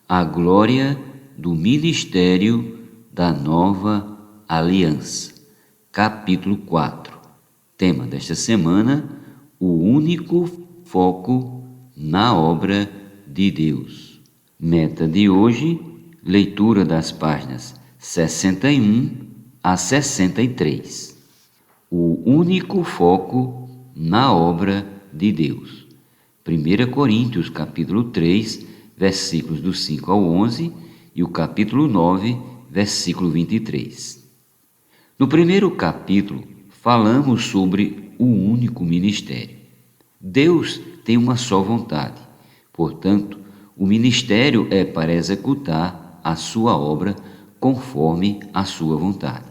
A glória do ministério da nova aliança. Capítulo 4. Tema desta semana: o único foco na obra de Deus. Meta de hoje: leitura das páginas 61 a 63. O único foco na obra de Deus. 1 Coríntios, capítulo 3, versículos do 5 ao 11 e o capítulo 9, versículo 23. No primeiro capítulo, falamos sobre o único ministério. Deus tem uma só vontade, portanto, o ministério é para executar a sua obra conforme a sua vontade.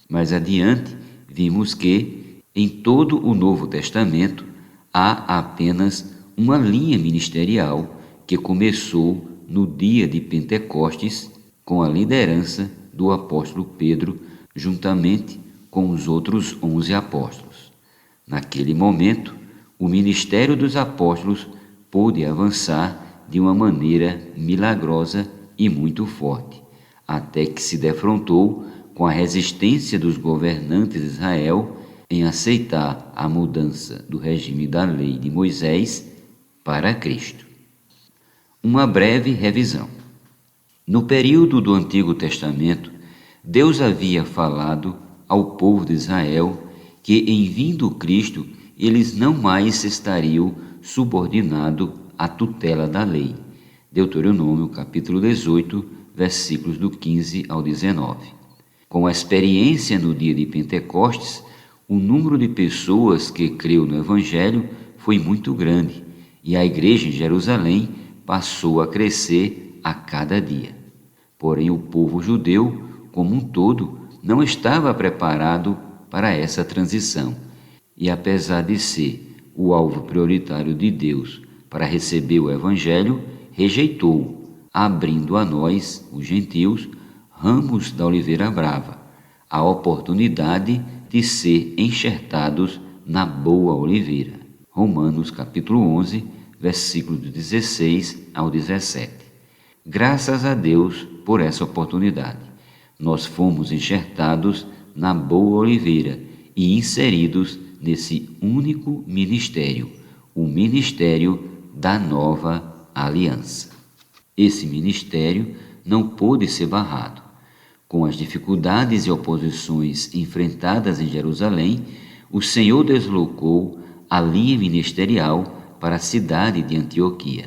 Mais adiante, vimos que, em todo o Novo Testamento, há apenas uma linha ministerial que começou no dia de Pentecostes com a liderança do apóstolo Pedro, juntamente com os outros 11 apóstolos. Naquele momento, o ministério dos apóstolos pôde avançar de uma maneira milagrosa e muito forte, até que se defrontou com a resistência dos governantes de Israel em aceitar a mudança do regime da lei de Moisés para Cristo. Uma breve revisão. No período do Antigo Testamento, Deus havia falado ao povo de Israel que, em vindo Cristo, eles não mais estariam subordinados à tutela da lei. Deuteronômio, capítulo 18, versículos do 15 ao 19. Com a experiência no dia de Pentecostes, o número de pessoas que creu no Evangelho foi muito grande e a igreja em Jerusalém passou a crescer a cada dia. Porém, o povo judeu, como um todo, não estava preparado para essa transição e, apesar de ser o alvo prioritário de Deus para receber o Evangelho, rejeitou, abrindo a nós, os gentios, ramos da oliveira brava, a oportunidade de ser enxertados na boa oliveira. Romanos capítulo 11, versículos 16 ao 17. Graças a Deus por essa oportunidade. Nós fomos enxertados na boa oliveira e inseridos nesse único ministério, o ministério da nova aliança. Esse ministério não pôde ser barrado. Com as dificuldades e oposições enfrentadas em Jerusalém, o Senhor deslocou a linha ministerial para a cidade de Antioquia.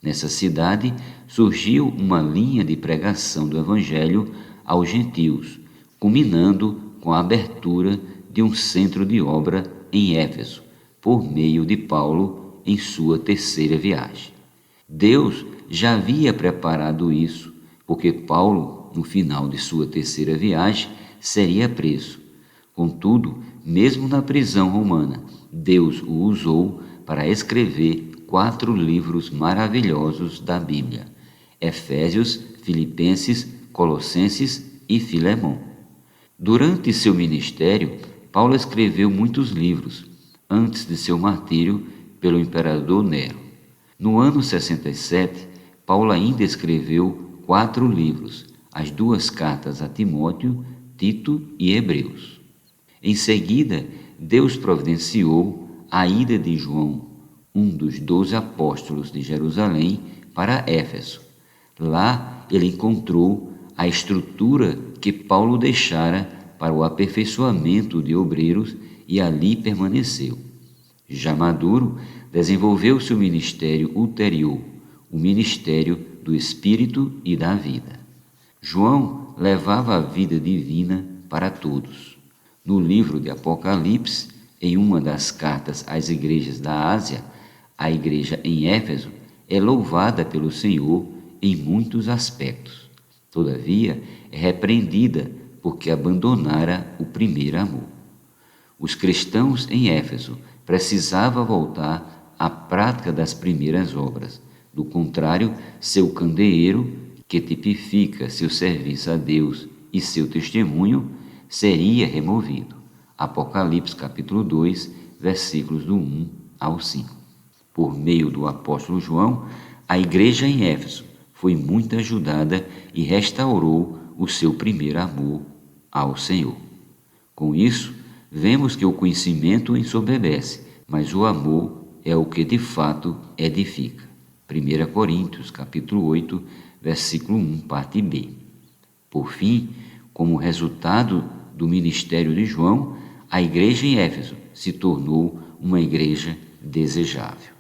Nessa cidade surgiu uma linha de pregação do Evangelho aos gentios, culminando com a abertura de um centro de obra em Éfeso, por meio de Paulo em sua terceira viagem. Deus já havia preparado isso, porque Paulo, no final de sua terceira viagem, seria preso. Contudo, mesmo na prisão romana, Deus o usou para escrever 4 livros maravilhosos da Bíblia: Efésios, Filipenses, Colossenses e Filemão. Durante seu ministério, Paulo escreveu muitos livros, antes de seu martírio pelo imperador Nero. No ano 67, Paulo ainda escreveu 4 livros, as 2 cartas a Timóteo, Tito e Hebreus. Em seguida, Deus providenciou a ida de João, um dos 12 apóstolos de Jerusalém, para Éfeso. Lá ele encontrou a estrutura que Paulo deixara para o aperfeiçoamento de obreiros e ali permaneceu. Já maduro, desenvolveu seu ministério ulterior, o ministério do Espírito e da vida. João levava a vida divina para todos. No livro de Apocalipse, em uma das cartas às igrejas da Ásia, a igreja em Éfeso é louvada pelo Senhor em muitos aspectos. Todavia, é repreendida porque abandonara o primeiro amor. Os cristãos em Éfeso precisavam voltar à prática das primeiras obras. Do contrário, seu candeeiro, que tipifica seu serviço a Deus e seu testemunho, seria removido. Apocalipse capítulo 2, versículos do 1 ao 5. Por meio do apóstolo João, a igreja em Éfeso foi muito ajudada e restaurou o seu primeiro amor ao Senhor. Com isso, vemos que o conhecimento ensoberbece, mas o amor é o que de fato edifica. 1 Coríntios, capítulo 8, versículo 1, parte B. Por fim, como resultado do ministério de João, a igreja em Éfeso se tornou uma igreja desejável.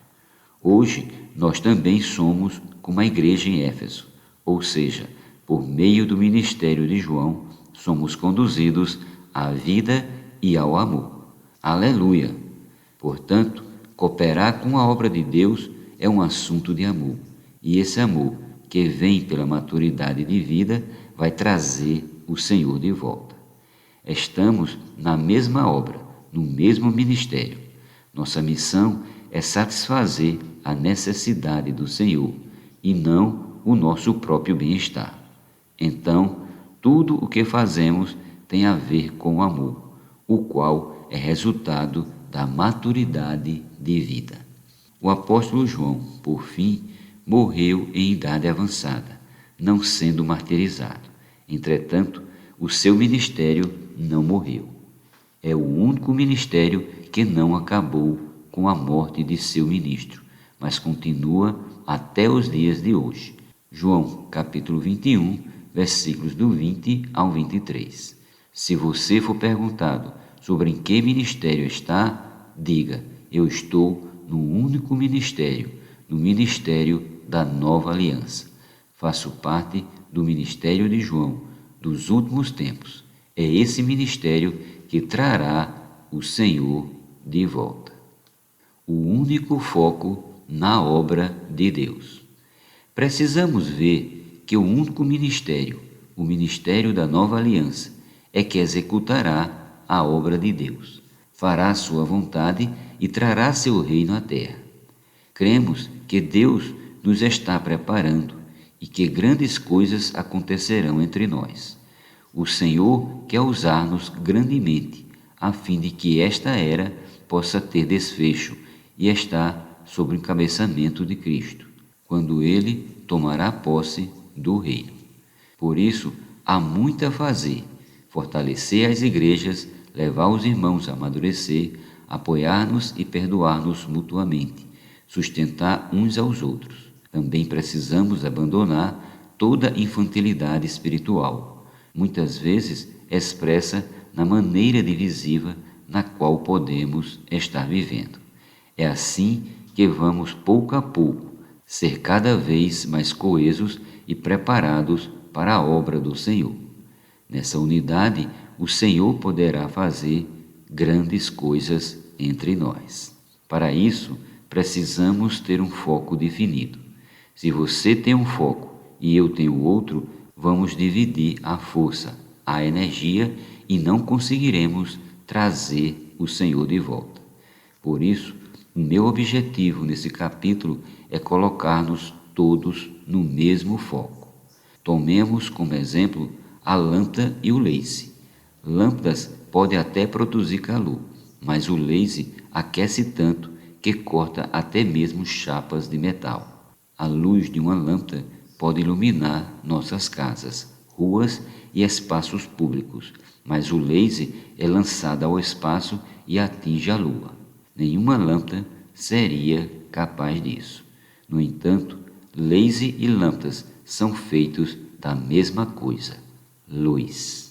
Hoje, nós também somos como a igreja em Éfeso, ou seja, por meio do ministério de João, somos conduzidos à vida e ao amor. Aleluia! Portanto, cooperar com a obra de Deus é um assunto de amor, e esse amor, que vem pela maturidade de vida, vai trazer o Senhor de volta. Estamos na mesma obra, no mesmo ministério. Nossa missão é satisfazer a necessidade do Senhor e não o nosso próprio bem-estar. Então, tudo o que fazemos tem a ver com o amor, o qual é resultado da maturidade de vida. O apóstolo João, por fim, morreu em idade avançada, não sendo martirizado. Entretanto, o seu ministério não morreu. É o único ministério que não acabou com a morte de seu ministro, mas continua até os dias de hoje. João, capítulo 21, versículos do 20 ao 23. Se você for perguntado sobre em que ministério está, diga: eu estou no único ministério, no ministério da nova aliança. Faço parte do ministério de João, dos últimos tempos. É esse ministério que trará o Senhor de volta. O único foco na obra de Deus. Precisamos ver que o único ministério, o ministério da nova aliança, é que executará a obra de Deus, fará sua vontade e trará seu reino à terra. Cremos que Deus nos está preparando e que grandes coisas acontecerão entre nós. O Senhor quer usar-nos grandemente, a fim de que esta era possa ter desfecho e estar sob o encabeçamento de Cristo, quando Ele tomará posse do reino. Por isso, há muito a fazer: fortalecer as igrejas, levar os irmãos a amadurecer, apoiar-nos e perdoar-nos mutuamente, sustentar uns aos outros. Também precisamos abandonar toda infantilidade espiritual, muitas vezes expressa na maneira divisiva na qual podemos estar vivendo. É assim que vamos, pouco a pouco, ser cada vez mais coesos e preparados para a obra do Senhor. Nessa unidade, o Senhor poderá fazer grandes coisas entre nós. Para isso, precisamos ter um foco definido. Se você tem um foco e eu tenho outro, vamos dividir a força, a energia e não conseguiremos trazer o Senhor de volta. Por isso, o meu objetivo nesse capítulo é colocar-nos todos no mesmo foco. Tomemos como exemplo a lâmpada e o laser. Lâmpadas podem até produzir calor, mas o laser aquece tanto que corta até mesmo chapas de metal. A luz de uma lâmpada pode iluminar nossas casas, ruas e espaços públicos, mas o laser é lançado ao espaço e atinge a lua. Nenhuma lâmpada seria capaz disso. No entanto, laser e lâmpadas são feitos da mesma coisa: luz.